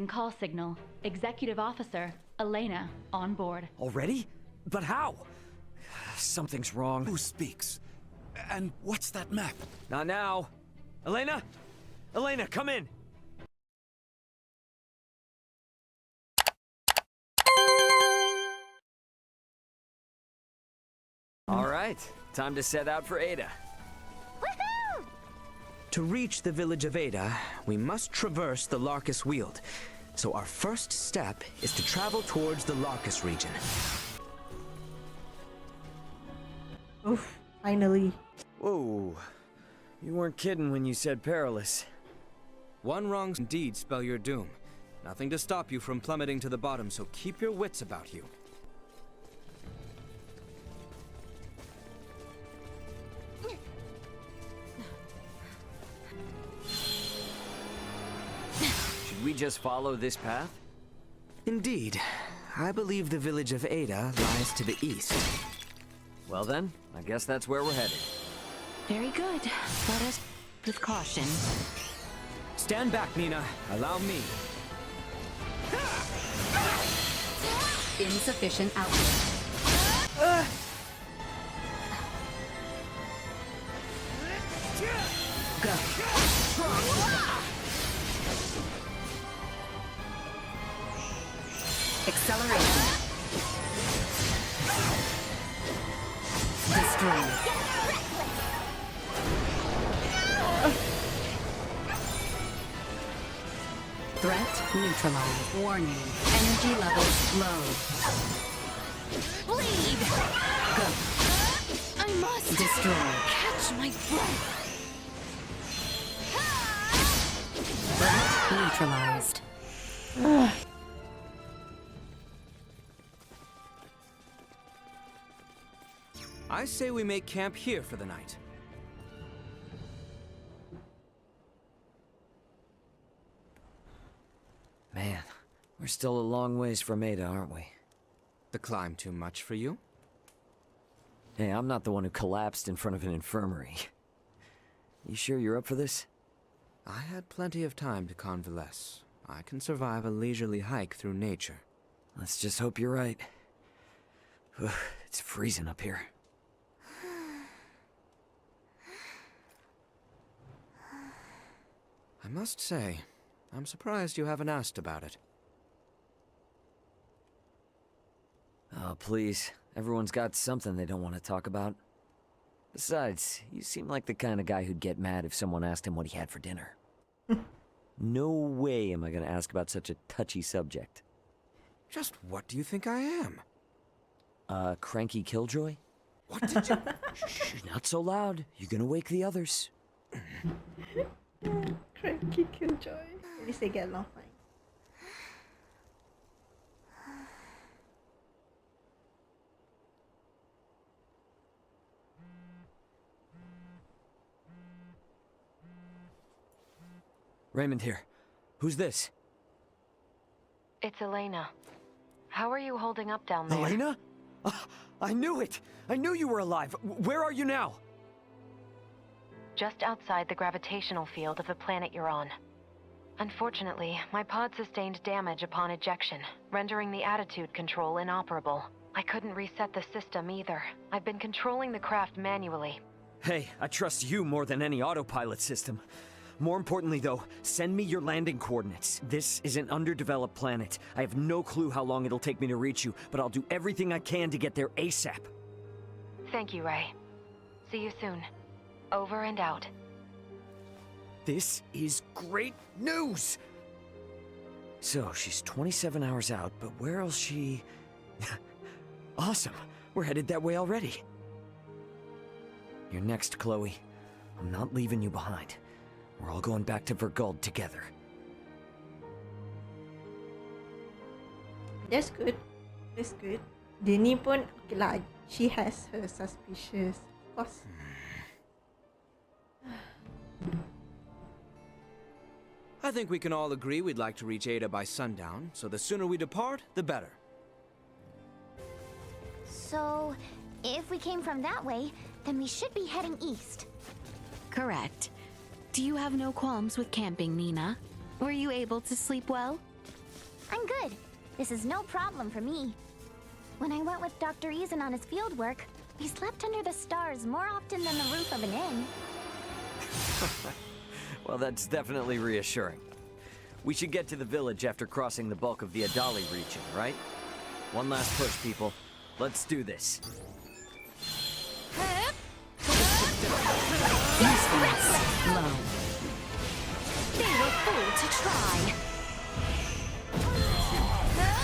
Call signal. Executive Officer, Elena, on board. Already? But how? Something's wrong. Who speaks? And what's that map? Not now. Elena? Elena, come in! All right, time to set out for Ada. Woohoo! To reach the village of Ada, we must traverse the Larkus Weald. So our first step is to travel towards the Larkus region. Oof, finally. Whoa, you weren't kidding when you said perilous. One wrong deed spell your doom. Nothing to stop you from plummeting to the bottom, so keep your wits about you. Should we just follow this path? Indeed. I believe the village of Ada lies to the east. Well then, I guess that's where we're headed. Very good. Let us with caution. Stand back, Nina. Allow me. Insufficient output. Go. Acceleration. Destroy. Threat neutralized. Warning. Energy levels low. Bleed! Go. I must destroy. Catch my breath. Threat neutralized. I say we make camp here for the night. Man, we're still a long ways from Ada, aren't we? The climb too much for you? Hey, I'm not the one who collapsed in front of an infirmary. You sure you're up for this? I had plenty of time to convalesce. I can survive a leisurely hike through nature. Let's just hope you're right. It's freezing up here. I must say, I'm surprised you haven't asked about it. Oh, please. Everyone's got something they don't want to talk about. Besides, you seem like the kind of guy who'd get mad if someone asked him what he had for dinner. No way am I gonna ask about such a touchy subject. Just what do you think I am? Cranky killjoy? What did you... Shh, not so loud. You're gonna wake the others. Cranky killjoy. At least they get along fine. Raymond here. Who's this? It's Elena. How are you holding up down there? Elena? I knew it! I knew you were alive! Where are you now? Just outside the gravitational field of the planet you're on. Unfortunately, my pod sustained damage upon ejection, rendering the attitude control inoperable. I couldn't reset the system either. I've been controlling the craft manually. Hey, I trust you more than any autopilot system. More importantly, though, send me your landing coordinates. This is an underdeveloped planet. I have no clue how long it'll take me to reach you, but I'll do everything I can to get there ASAP. Thank you, Ray. See you soon. Over and out. This is great news! So, she's 27 hours out, but where else she... Awesome! We're headed that way already. You're next, Chloe. I'm not leaving you behind. We're all going back to Verguld together. That's good. That's good. Dia ni pun, okay lah, she has her suspicious. Of course. I think we can all agree we'd like to reach Ada by sundown, so the sooner we depart, the better. So, if we came from that way, then we should be heading east. Correct. Do you have no qualms with camping, Nina? Were you able to sleep well? I'm good. This is no problem for me. When I went with Dr. Eason on his field work, he slept under the stars more often than the roof of an inn. Well, that's definitely reassuring. We should get to the village after crossing the bulk of the Adali region, right? One last push, people. Let's do this. Usefulness low. They were fooled to try.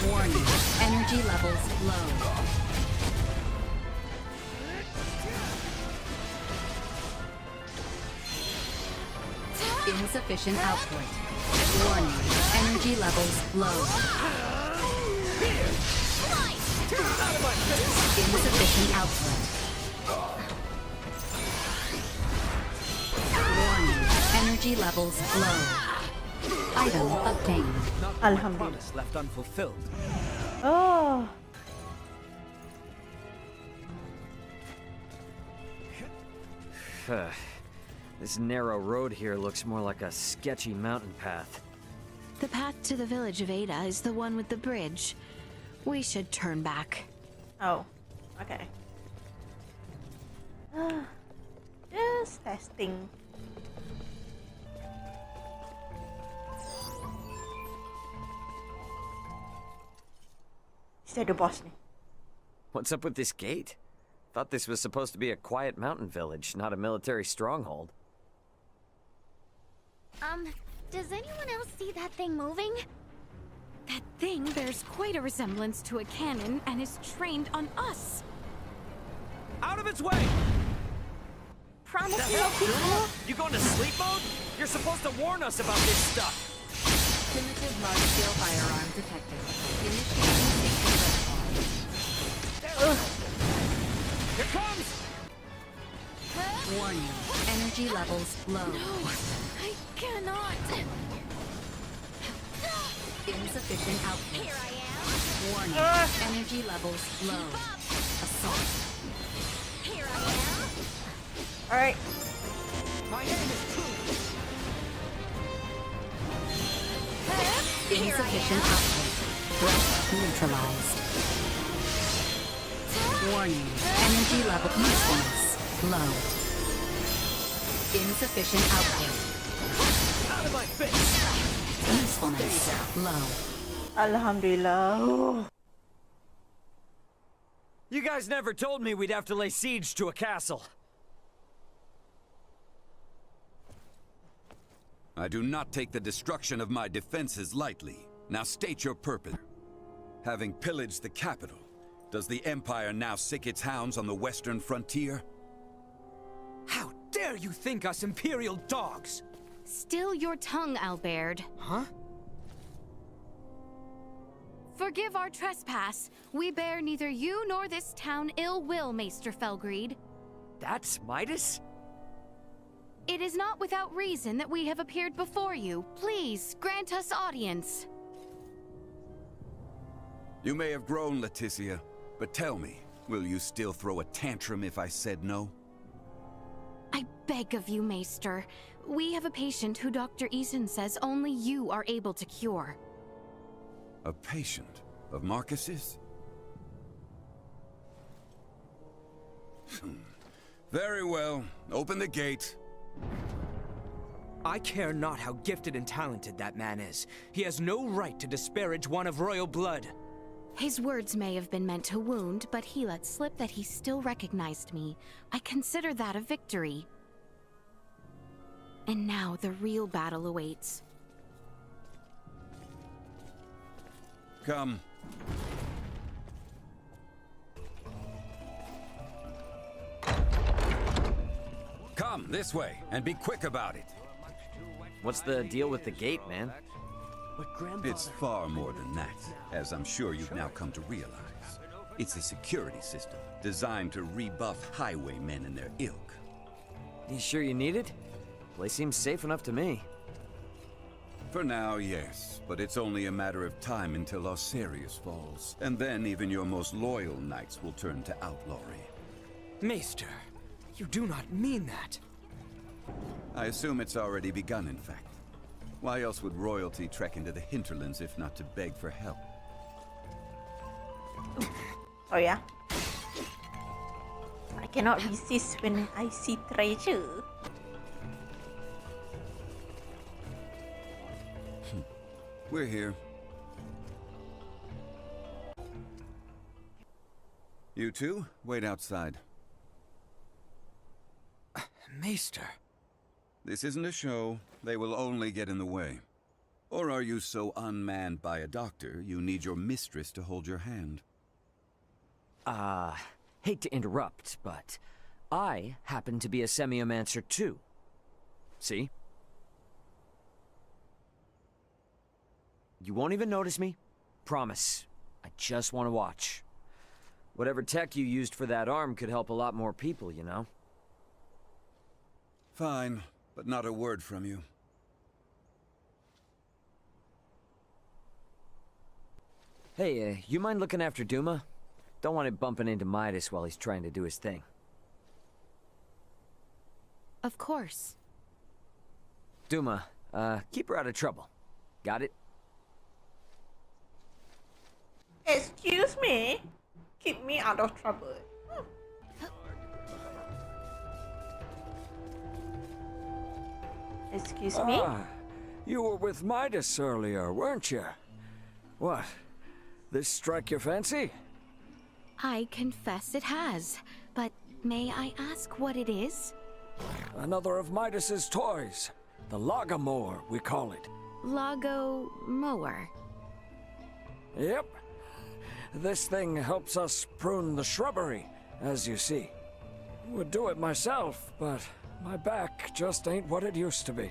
Warning. Energy levels low. Insufficient output. Warning. Energy levels low. Insufficient output. Warning. Energy levels low. Item obtained. Alhamdulillah. Promise left unfulfilled. Oh. This narrow road here looks more like a sketchy mountain path. The path to the village of Ada is the one with the bridge. We should turn back. Oh. Okay. Just testing. Is that the boss ni? What's up with this gate? Thought this was supposed to be a quiet mountain village, not a military stronghold. Does anyone else see that thing moving? That thing bears quite a resemblance to a cannon and is trained on us. Out of its way! Promise me you'll keep cool? You going to sleep mode? You're supposed to warn us about this stuff! Primitive large-scale firearm detected. Initiating safety protocol. Here comes! Warning. Energy levels low. No, I cannot. Insufficient output. Here I am. Warning. Energy levels low. Assault. Here I am. Alright. My aim is true. Insufficient output. Threat neutralized. Warning. Energy level usefulness low. Insufficient output. Out of my face! Usefulness low. Alhamdulillah. Oh. You guys never told me we'd have to lay siege to a castle. I do not take the destruction of my defenses lightly. Now state your purpose. Having pillaged the capital, does the Empire now sick its hounds on the western frontier? How dare you think us Imperial dogs? Still your tongue, Albert. Huh? Forgive our trespass. We bear neither you nor this town ill will, Maester Felgreed. That's Midas? It is not without reason that we have appeared before you. Please, grant us audience. You may have grown, Leticia, but tell me, will you still throw a tantrum if I said no? I beg of you, Maester. We have a patient who Dr. Eason says only you are able to cure. A patient of Marcus's? Very well. Open the gate. I care not how gifted and talented that man is. He has no right to disparage one of royal blood. His words may have been meant to wound, but he let slip that he still recognized me. I consider that a victory. And now the real battle awaits. Come. Come, this way, and be quick about it. What's the deal with the gate, man? It's far more than that, as I'm sure you've now come to realize. It's a security system designed to rebuff highwaymen and their ilk. You sure you need it? Place seems safe enough to me. For now, yes, but it's only a matter of time until Osirius falls. And then even your most loyal knights will turn to outlawry. Maester, you do not mean that. I assume it's already begun, in fact. Why else would royalty trek into the hinterlands if not to beg for help? Oh yeah. I cannot resist when I see treasure. We're here. You two, wait outside. Maester. This isn't a show. They will only get in the way. Or are you so unmanned by a doctor, you need your mistress to hold your hand? Hate to interrupt, but I happen to be a semiomancer too. See? You won't even notice me. Promise. I just want to watch. Whatever tech you used for that arm could help a lot more people, you know? Fine, but not a word from you. Hey, you mind looking after Duma? Don't want it bumping into Midas while he's trying to do his thing. Of course. Duma, keep her out of trouble. Got it? Excuse me? Keep me out of trouble. Excuse me? You were with Midas earlier, weren't you? What? This strike your fancy? I confess it has, but may I ask what it is? Another of Midas's toys. The Logomore, we call it. Lago mower. Yep. This thing helps us prune the shrubbery, as you see. Would do it myself, but my back just ain't what it used to be.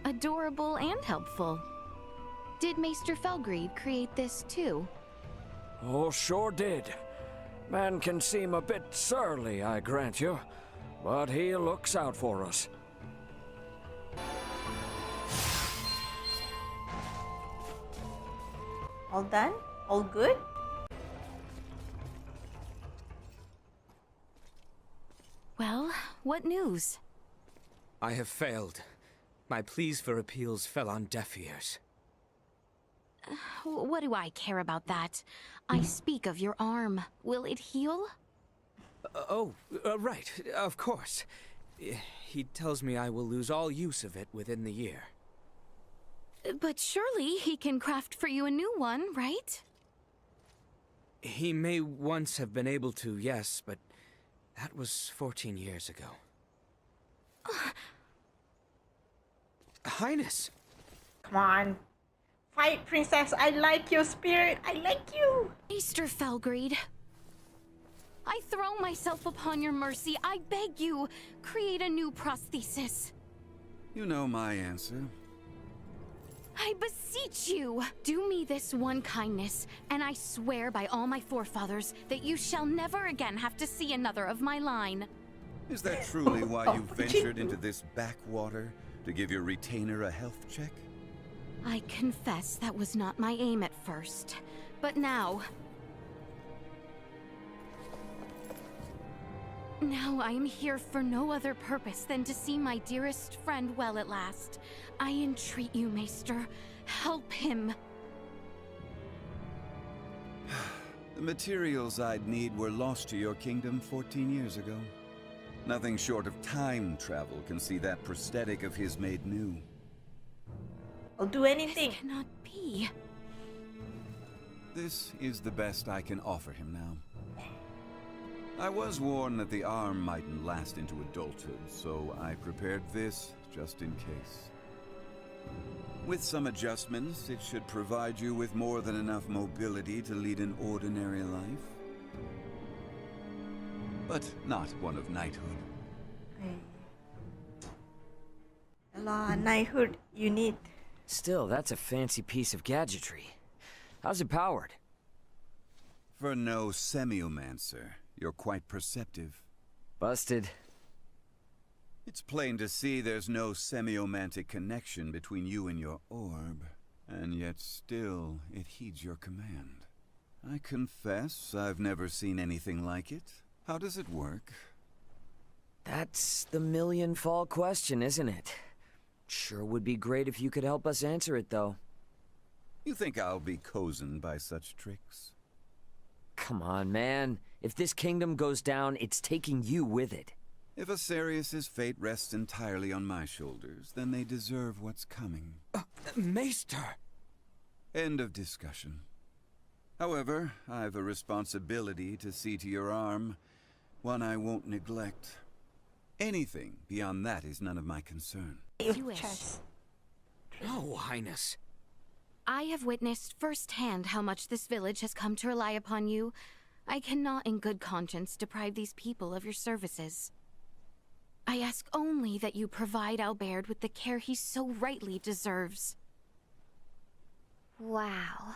Adorable and helpful. Did Maester Felgreed create this too? Oh, sure did. Man can seem a bit surly, I grant you, but he looks out for us. All done? All good? Well, what news? I have failed. My pleas for appeals fell on deaf ears. What do I care about that? I speak of your arm. Will it heal? Right, of course. He tells me I will lose all use of it within the year. But surely he can craft for you a new one, right? He may once have been able to, yes, but that was 14 years ago. Highness! Come on. Fight, princess. I like your spirit. I like you. Maester Felgreed. I throw myself upon your mercy. I beg you, create a new prosthesis. You know my answer. I beseech you, do me this one kindness, and I swear by all my forefathers that you shall never again have to see another of my line. Is that truly why you ventured into this backwater? To give your retainer a health check? I confess that was not my aim at first, but now... Now I am here for no other purpose than to see my dearest friend well at last. I entreat you, Maester, help him. The materials I'd need were lost to your kingdom 14 years ago. Nothing short of time travel can see that prosthetic of his made new. I'll do anything. This cannot be. This is the best I can offer him now. I was warned that the arm mightn't last into adulthood, so I prepared this just in case. With some adjustments, it should provide you with more than enough mobility to lead an ordinary life. But not one of knighthood. Knighthood, you need. Still, that's a fancy piece of gadgetry. How's it powered? For no semiomancer, you're quite perceptive. Busted. It's plain to see there's no semiomantic connection between you and your orb, and yet still it heeds your command. I confess I've never seen anything like it. How does it work? That's the million-fall question, isn't it? Sure would be great if you could help us answer it, though. You think I'll be cozened by such tricks? Come on, man. If this kingdom goes down, it's taking you with it. If Asarius' fate rests entirely on my shoulders, then they deserve what's coming. Maester! End of discussion. However, I've a responsibility to see to your arm, one I won't neglect. Anything beyond that is none of my concern. You wish. No, Highness. I have witnessed firsthand how much this village has come to rely upon you. I cannot in good conscience deprive these people of your services. I ask only that you provide Albert with the care he so rightly deserves. Wow.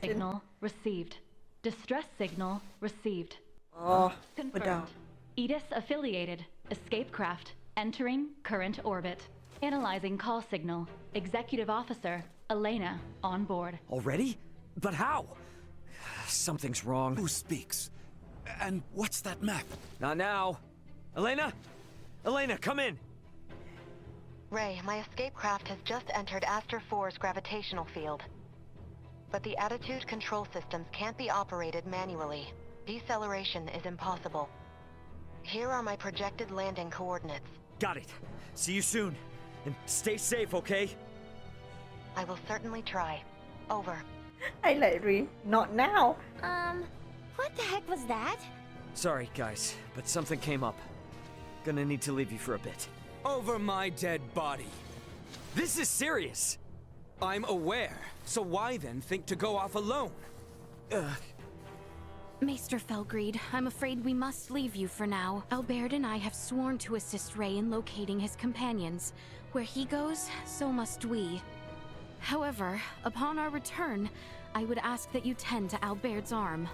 Signal received. Distress signal received. Oh, Confirmed. betul. Edis affiliated. Escape craft. Entering current orbit. Analyzing call signal. Executive Officer Elena on board. Already? But how? Something's wrong. Who speaks? And what's that map? Not now. Elena? Elena, come in! Ray, my escape craft has just entered Aster 4's gravitational field. But the attitude control systems can't be operated manually. Deceleration is impossible. Here are my projected landing coordinates. Got it. See you soon. And stay safe, okay? I will certainly try. Over. I like Rin. Not now. What the heck was that? Sorry, guys, but something came up. Gonna need to leave you for a bit. Over my dead body. This is serious! I'm aware, so why then think to go off alone? Maester Felgreed, I'm afraid we must leave you for now. Albert and I have sworn to assist Ray in locating his companions. Where he goes, so must we. However, upon our return, I would ask that you tend to Albert's arm.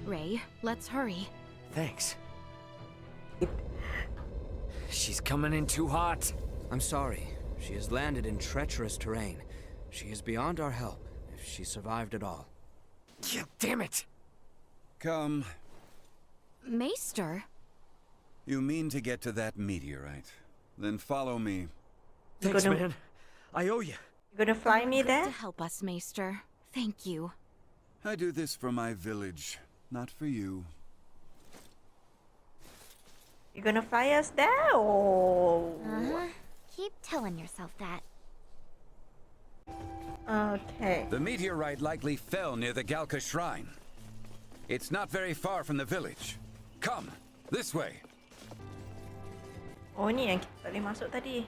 Ray, let's hurry. Thanks. She's coming in too hot. I'm sorry. She has landed in treacherous terrain. She is beyond our help, if she survived at all. Yeah, damn it! Come. Maester? You mean to get to that meteorite? Then follow me. Thanks, gonna- man. I owe you. You gonna fly me Good there? to help us, Maester. Thank you. I do this for my village, not for you. You gonna fly us there or? Keep telling yourself that. Okay. The meteorite likely fell near the Galka Shrine. It's not very far from the village. Come, this way. Oh, ni yang kita tak boleh masuk tadi.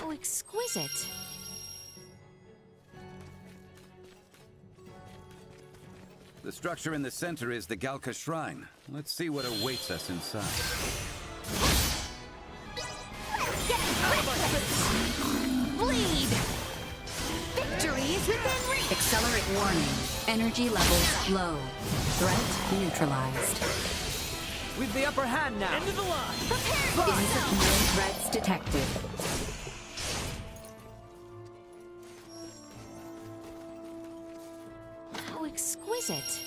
Oh, exquisite. The structure in the center is the Galka Shrine. Let's see what awaits us inside. Bleed! Victory is within reach! Accelerate warning. Energy levels low. Threat neutralized. We've the upper hand now. Into the line! Insubordinate threats detected. How exquisite.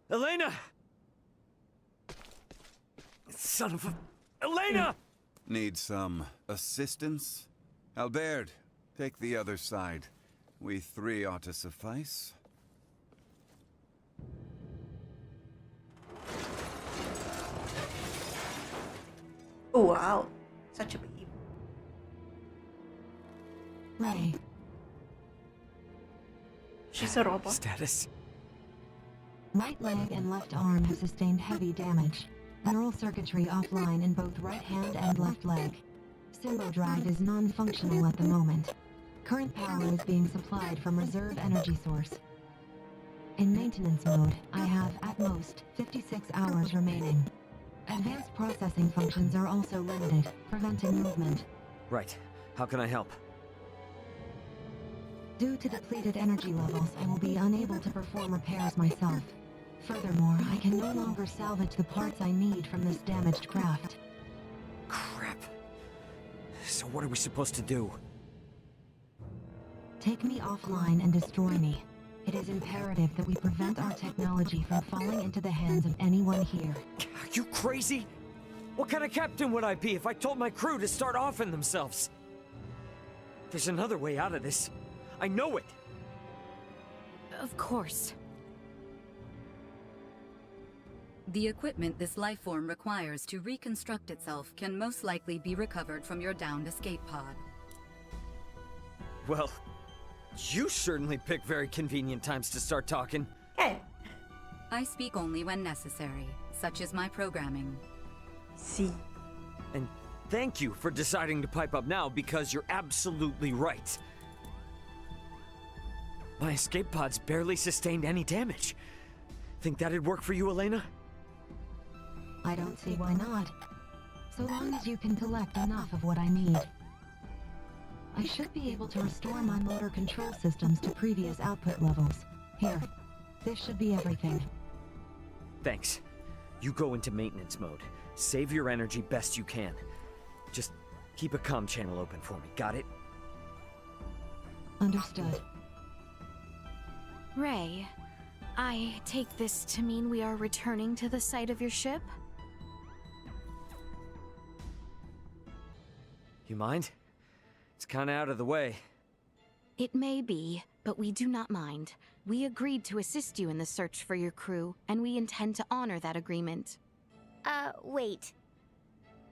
Elena! Son of a... Elena! Need some assistance? Albert, take the other side. We three ought to suffice. Oh wow, such a babe. Ray. She's a robot. Status? Right leg and left arm have sustained heavy damage. Neural circuitry offline in both right hand and left leg. Symbo drive is non-functional at the moment. Current power is being supplied from reserve energy source. In maintenance mode, I have, at most, 56 hours remaining. Advanced processing functions are also limited, preventing movement. Right. How can I help? Due to depleted energy levels, I will be unable to perform repairs myself. Furthermore, I can no longer salvage the parts I need from this damaged craft. Crap. So what are we supposed to do? Take me offline and destroy me. It is imperative that we prevent our technology from falling into the hands of anyone here. Are you crazy? What kind of captain would I be if I told my crew to start offing themselves? There's another way out of this. I know it! Of course. The equipment this life form requires to reconstruct itself can most likely be recovered from your downed escape pod. Well, you certainly pick very convenient times to start talking. Kan? I speak only when necessary, such is my programming. See. And thank you for deciding to pipe up now, because you're absolutely right. My escape pods barely sustained any damage. Think that'd work for you, Elena? I don't see why not. So long as you can collect enough of what I need. I should be able to restore my motor control systems to previous output levels. Here, this should be everything. Thanks. You go into maintenance mode. Save your energy best you can. Just keep a comm channel open for me, got it? Understood. Ray, I take this to mean we are returning to the site of your ship? You mind? It's kinda out of the way. It may be, but we do not mind. We agreed to assist you in the search for your crew, and we intend to honor that agreement. Wait.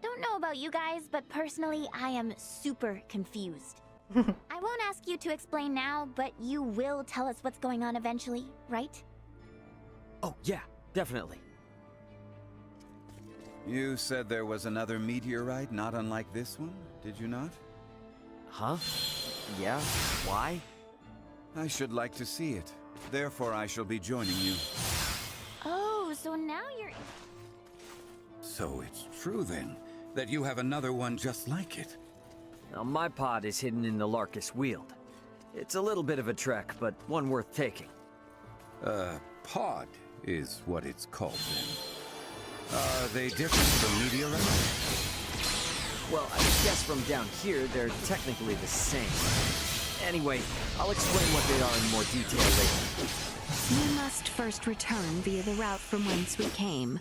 Don't know about you guys, but personally, I am super confused. I won't ask you to explain now, but you will tell us what's going on eventually, right? Oh, yeah, definitely. You said there was another meteorite not unlike this one, did you not? Huh? Yeah? Why? I should like to see it. Therefore, I shall be joining you. Oh, so now you're... So it's true then, that you have another one just like it. Now, my pod is hidden in the Larkus Weald. It's a little bit of a trek, but one worth taking. Pod is what it's called then. Are they different from meteorites? Well, I guess from down here, they're technically the same. Anyway, I'll explain what they are in more detail later. We must first return via the route from whence we came.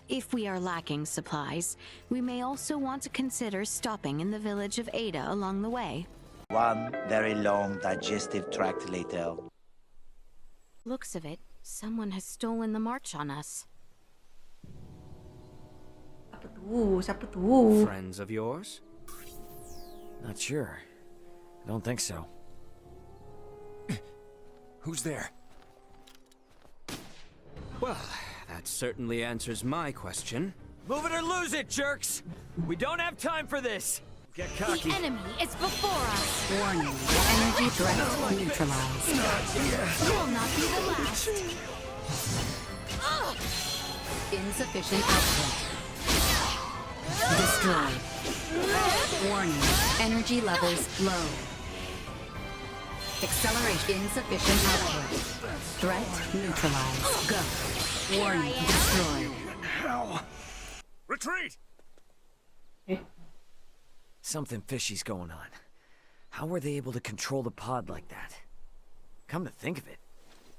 If we are lacking supplies, we may also want to consider stopping in the village of Ada along the way. One very long digestive tract later. Looks of it, someone has stolen the march on us. Siapa tu? Friends of yours? Not sure. I don't think so. Who's there? Well, that certainly answers my question. Move it or lose it, jerks! We don't have time for this! Get cocky. The enemy is before us! Warning, energy threat neutralized. You'll not be the last! Insufficient output. Destroyed. Warning, energy levels low. Acceleration insufficient output. Threat neutralized. Go. Warning, destroyed. Hell! Retreat! Something fishy's going on. How were they able to control the pod like that? Come to think of it,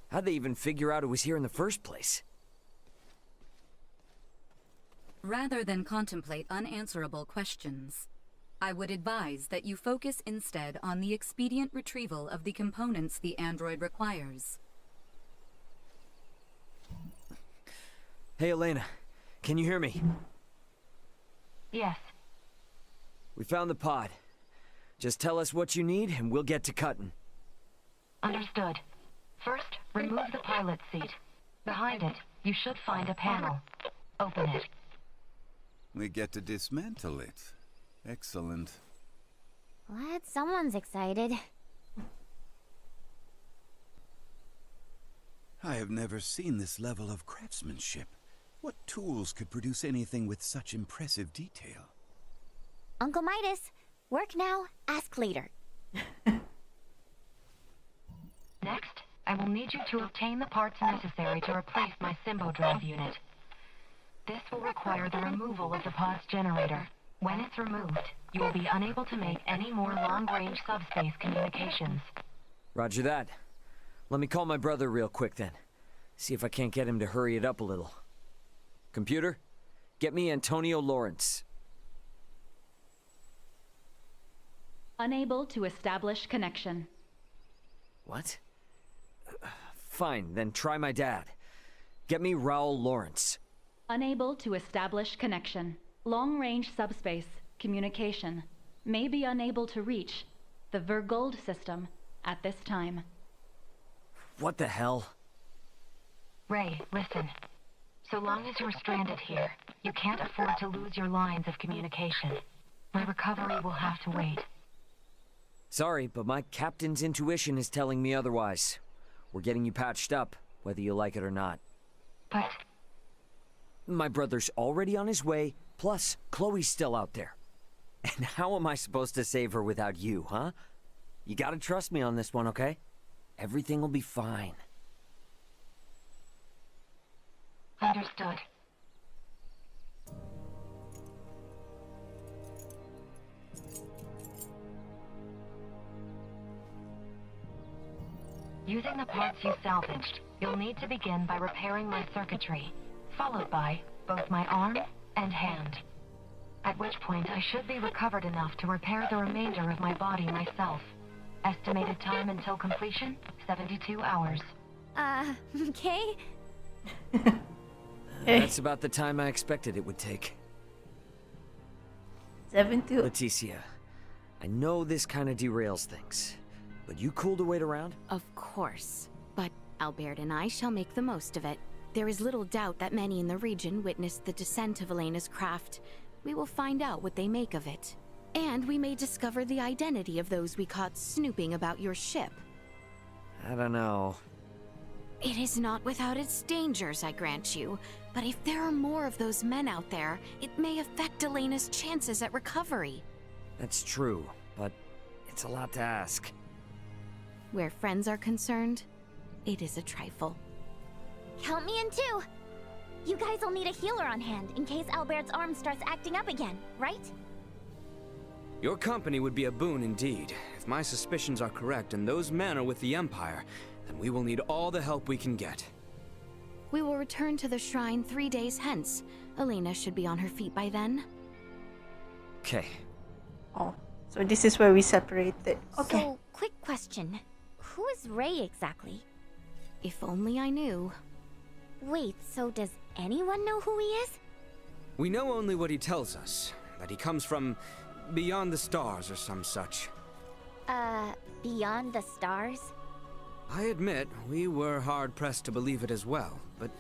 how'd they even figure out it was here in the first place? Rather than contemplate unanswerable questions, I would advise that you focus instead on the expedient retrieval of the components the android requires. Hey, Elena, can you hear me? Yes. We found the pod. Just tell us what you need and we'll get to cutting. Understood. First, remove the pilot seat. Behind it, you should find a panel. Open it. We get to dismantle it. Excellent. I have never seen this level of craftsmanship. What tools could produce anything with such impressive detail? Uncle Midas, work now, ask later. Next, I will need you to obtain the parts necessary to replace my Symbo drive unit. This will require the removal of the pod's generator. When it's removed, you will be unable to make any more long-range subspace communications. Roger that. Let me call my brother real quick then. See if I can't get him to hurry it up a little. Computer, get me Antonio Lawrence. Unable to establish connection. What? Fine, then try my dad. Get me Raul Lawrence. Unable to establish connection. Long-range subspace communication. May be unable to reach the Vergold system at this time. What the hell? Ray, listen. So long as you're stranded here, you can't afford to lose your lines of communication. My recovery will have to wait. Sorry, but my captain's intuition is telling me otherwise. We're getting you patched up, whether you like it or not. But... My brother's already on his way, plus Chloe's still out there. And how am I supposed to save her without you, huh? You gotta trust me on this one, okay? Everything will be fine. Understood. Using the parts you salvaged, you'll need to begin by repairing my circuitry, followed by both my arm and hand. At which point I should be recovered enough to repair the remainder of my body myself. Estimated time until completion, 72 hours. Okay? That's about the time I expected it would take. 72. Leticia, I know this kind of derails things, but you cool to wait around? Of course. But Albert and I shall make the most of it. There is little doubt that many in the region witnessed the descent of Elena's craft. We will find out what they make of it. And we may discover the identity of those we caught snooping about your ship. I don't know. It is not without its dangers, I grant you. But if there are more of those men out there, it may affect Elena's chances at recovery. That's true, but it's a lot to ask. Where friends are concerned, it is a trifle. Count me in too! You guys will need a healer on hand in case Albert's arm starts acting up again, right? Your company would be a boon indeed. If my suspicions are correct and those men are with the Empire, then we will need all the help we can get. We will return to the shrine 3 days hence. Elena should be on her feet by then. Okay. Oh, so this is where we separated. Okay. So, quick question. Who is Ray exactly? If only I knew. Wait, so does anyone know who he is? We know only what he tells us. That he comes from beyond the stars or some such. Beyond the stars? I admit, we were hard-pressed to believe it as well, but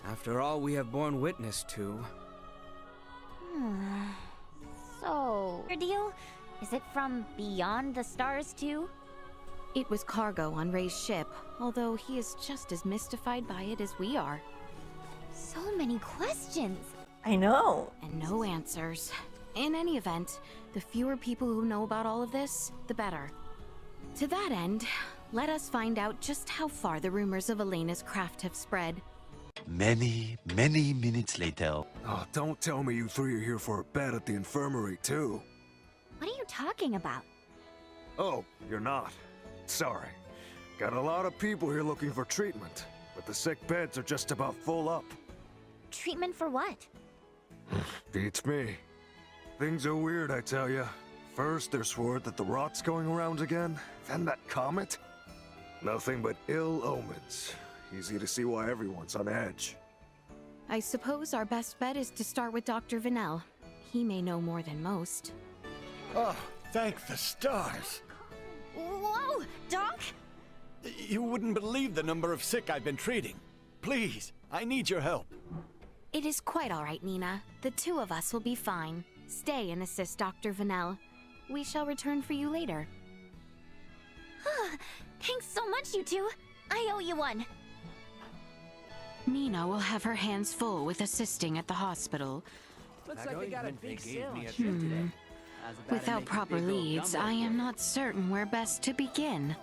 after all we have borne witness to... So, your deal? Is it from beyond the stars too? It was cargo on Ray's ship, although he is just as mystified by it as we are. So many questions. I know. And no answers. In any event, the fewer people who know about all of this, the better. To that end, let us find out just how far the rumors of Elena's craft have spread. Many minutes later. Oh, don't tell me you three are here for a bet at the infirmary, too. What are you talking about? Oh, you're not. Sorry. Got a lot of people here looking for treatment, but the sick beds are just about full up. Treatment for what? Beats me. Things are weird, I tell ya. First, there's word that the rot's going around again, then that comet. Nothing but ill omens. Easy to see why everyone's on edge. I suppose our best bet is to start with Dr. Vanel. He may know more than most. Oh, thank the stars. Whoa, Doc? You wouldn't believe the number of sick I've been treating. Please, I need your help. It is quite all right, Nina. The two of us will be fine. Stay and assist Dr. Vanel. We shall return for you later. Thanks so much, you two. I owe you one. Mina will have her hands full with assisting at the hospital. Looks like they got a big sale on Without proper leads, I am not certain where best to begin.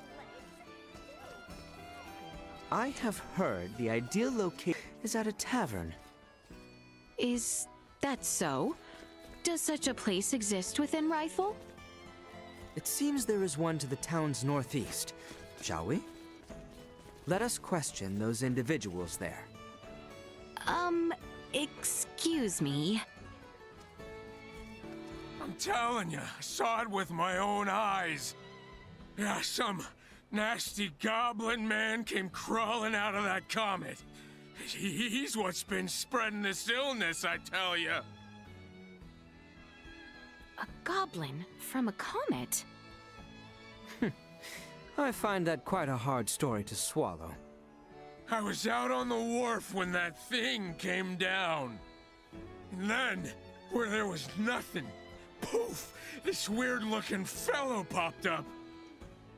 I have heard the ideal location is at a tavern. Is that so? Does such a place exist within Rifle? It seems there is one to the town's northeast. Shall we? Let us question those individuals there. Excuse me. I'm telling you, I saw it with my own eyes. Yeah, some nasty goblin man came crawling out of that comet. He's what's been spreading this illness, I tell you. A goblin from a comet? I find that quite a hard story to swallow. I was out on the wharf when that thing came down. And then, where there was nothing, poof, this weird-looking fellow popped up.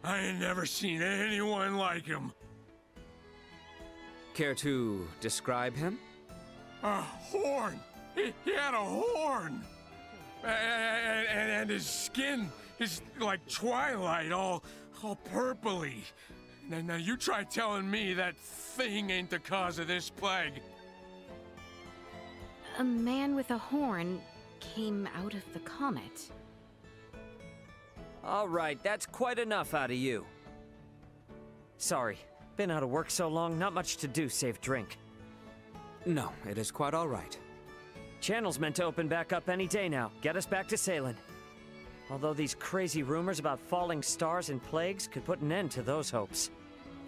I ain't never seen anyone like him. Care to describe him? A horn! He had a horn! And his skin is like twilight, all purpley. Now you try telling me that thing ain't the cause of this plague. A man with a horn came out of the comet. All right, that's quite enough out of you. Sorry, been out of work so long, not much to do save drink. No, it is quite all right. Channel's meant to open back up any day now, get us back to sailing. Although these crazy rumors about falling stars and plagues could put an end to those hopes.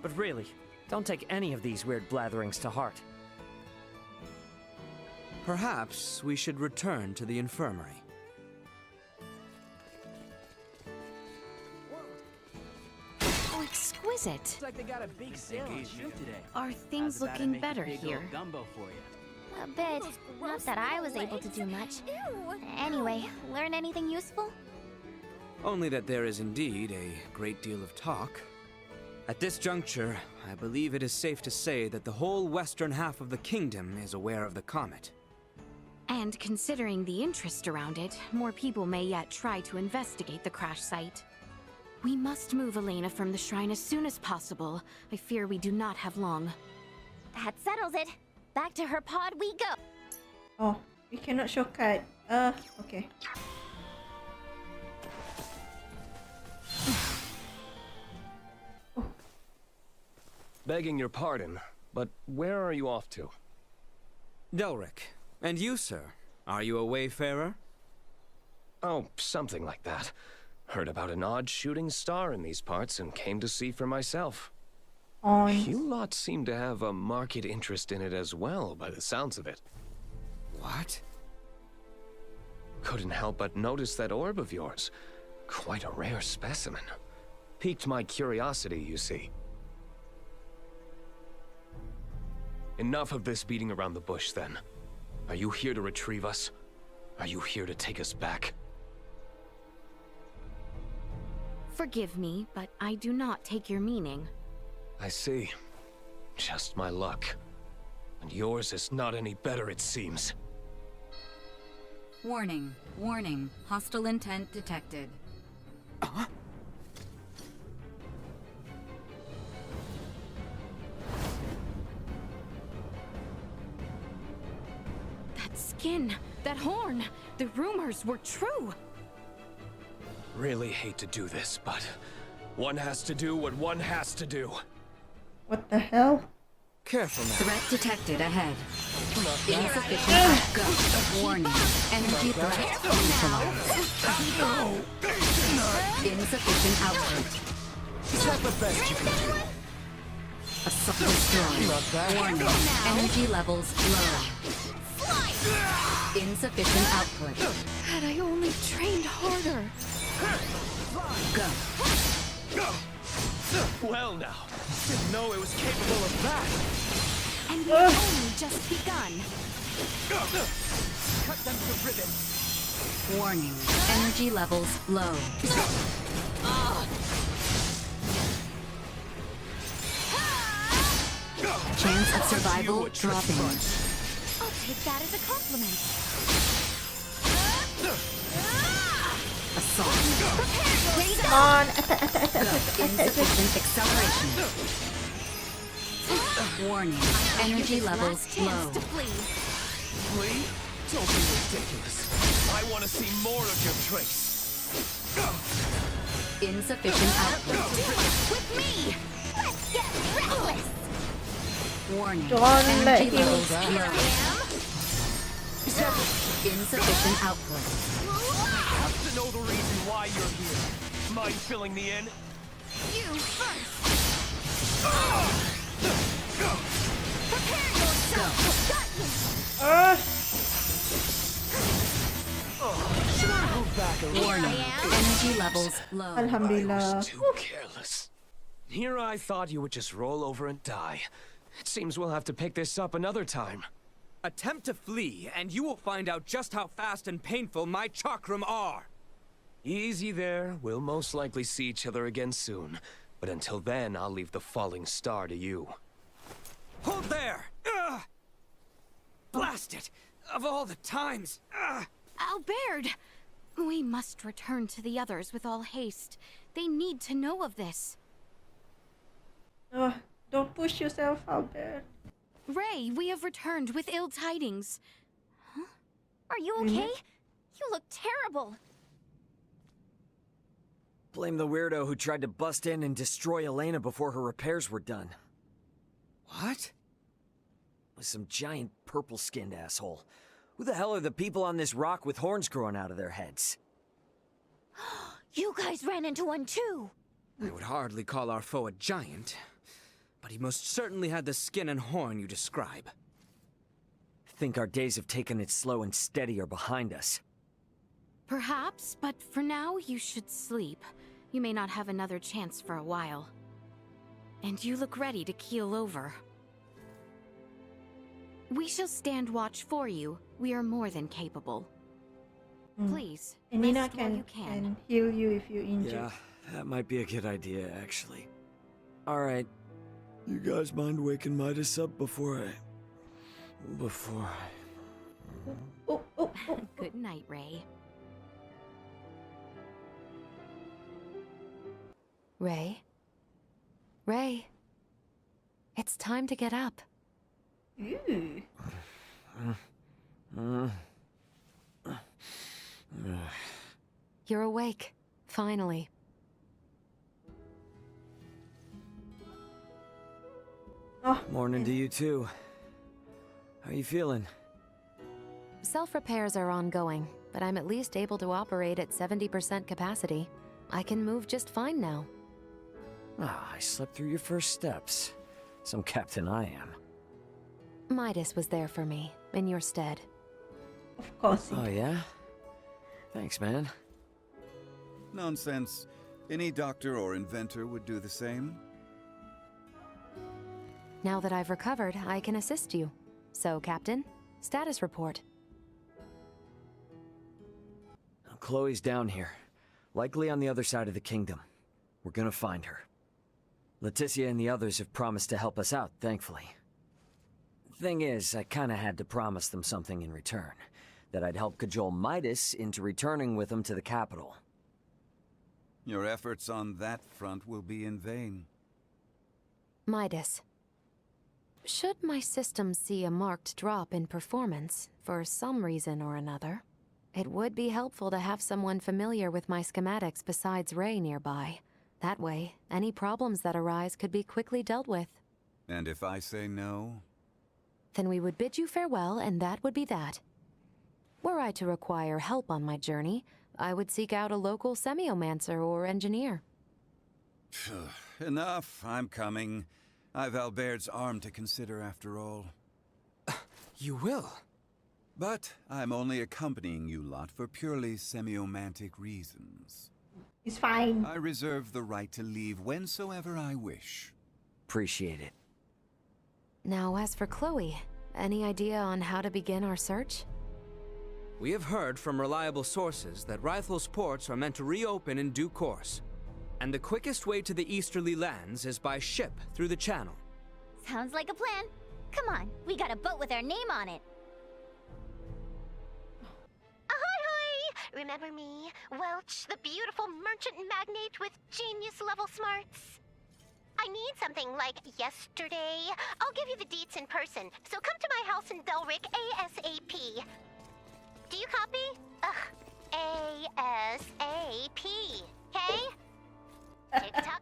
But really, don't take any of these weird blatherings to heart. Perhaps we should return to the infirmary. Oh, exquisite. Looks like they got a big sale on shrimp today. Are things looking better here? Gumbo for you. A bit. Not that I was able to do much. Anyway, learn anything useful? Only that there is indeed a great deal of talk. At this juncture, I believe it is safe to say that the whole western half of the kingdom is aware of the comet. And considering the interest around it, more people may yet try to investigate the crash site. We must move Elena from the shrine as soon as possible. I fear we do not have long. That settles it. Back to her pod we go. Oh, we cannot shortcut. Okay. Begging your pardon, but where are you off to? Delric, and you, sir? Are you a wayfarer? Oh, something like that. Heard about an odd shooting star in these parts and came to see for myself. You lot seem to have a marked interest in it as well, by the sounds of it. What? Couldn't help but notice that orb of yours. Quite a rare specimen. Piqued my curiosity, you see. Enough of this beating around the bush, then. Are you here to retrieve us? Are you here to take us back? Forgive me, but I do not take your meaning. I see. Just my luck. And yours is not any better, it seems. Warning. Warning. Hostile intent detected. That skin, that horn, the rumors were true. Really hate to do this, but one has to do what one has to do. What the hell? Careful now. Threat detected ahead. Insufficient. Go. Warning. Energy threat neutralized. Insufficient output. Is that the best you can do? Assault destroyed. Warning. Energy levels low. Insufficient output. Had I only trained harder. Go. Well now, didn't know it was capable of that. And we've only just begun. Cut them to ribbons. Warning. Energy levels low. Chance of survival dropping. I'll take that as a compliment. Assault. Come on, attack. Insufficient acceleration. Warning. Energy levels low. Flee? Don't be ridiculous. I want to see more of your tricks. Insufficient output. With me! Let's get reckless! Warning. Don't let Energy him. levels low. Insufficient output. I have to know the reason why you're here. Mind filling me in? You first! Prepare yourself! Got you! Should I move back a little? Warning. Energy levels low. Alhamdulillah. Too careless. Here I thought you would just roll over and die. It seems we'll have to pick this up another time. Attempt to flee, and you will find out just how fast and painful my chakram are. Easy there. We'll most likely see each other again soon. But until then, I'll leave the falling star to you. Hold there! Ugh! Blast it! Of all the times! Ugh! Albert! We must return to the others with all haste. They need to know of this. Don't push yourself, Albert. Ray, we have returned with ill tidings. Huh? Are you okay? You look terrible. Blame the weirdo who tried to bust in and destroy Elena before her repairs were done. What? Was some giant purple-skinned asshole. Who the hell are the people on this rock with horns growing out of their heads? You guys ran into one too. I would hardly call our foe a giant, but he most certainly had the skin and horn you describe. Think our days of taking it slow and steady are behind us. Perhaps, but for now you should sleep. You may not have another chance for a while. And you look ready to keel over. We shall stand watch for you. We are more than capable. Please, And Nina rest while you can heal you if you're injured. Yeah, that might be a good idea, actually. Alright. You guys mind waking Midas up before I... Good night, Ray. Ray? Ray? It's time to get up. Ooh. You're awake, finally. Morning to you too. How you feeling? Self-repairs are ongoing, but I'm at least able to operate at 70% capacity. I can move just fine now. I slept through your first steps. Some captain I am. Midas was there for me, in your stead. Of course. Oh yeah? Thanks, man. Nonsense. Any doctor or inventor would do the same. Now that I've recovered, I can assist you. So, Captain, status report. Chloe's down here. Likely on the other side of the kingdom. We're gonna find her. Leticia and the others have promised to help us out, thankfully. Thing is, I kinda had to promise them something in return. That I'd help cajole Midas into returning with them to the capital. Your efforts on that front will be in vain. Midas. Should my system see a marked drop in performance, for some reason or another, it would be helpful to have someone familiar with my schematics besides Ray nearby. That way, any problems that arise could be quickly dealt with. And if I say no? Then we would bid you farewell, and that would be that. Were I to require help on my journey, I would seek out a local semiomancer or engineer. Enough, I'm coming. I've Albert's arm to consider after all. You will? But I'm only accompanying you lot for purely semiomantic reasons. It's fine. I reserve the right to leave whensoever I wish. Appreciate it. Now, as for Chloe, any idea on how to begin our search? We have heard from reliable sources that Rythel's ports are meant to reopen in due course. And the quickest way to the easterly lands is by ship through the channel. Sounds like a plan. Come on, we got a boat with our name on it. Ahoy! Remember me? Welch, the beautiful merchant magnate with genius-level smarts. I need something like yesterday. I'll give you the deets in person, so come to my house in Belric ASAP. Do you copy? Ugh, ASAP, okay? Tick-tock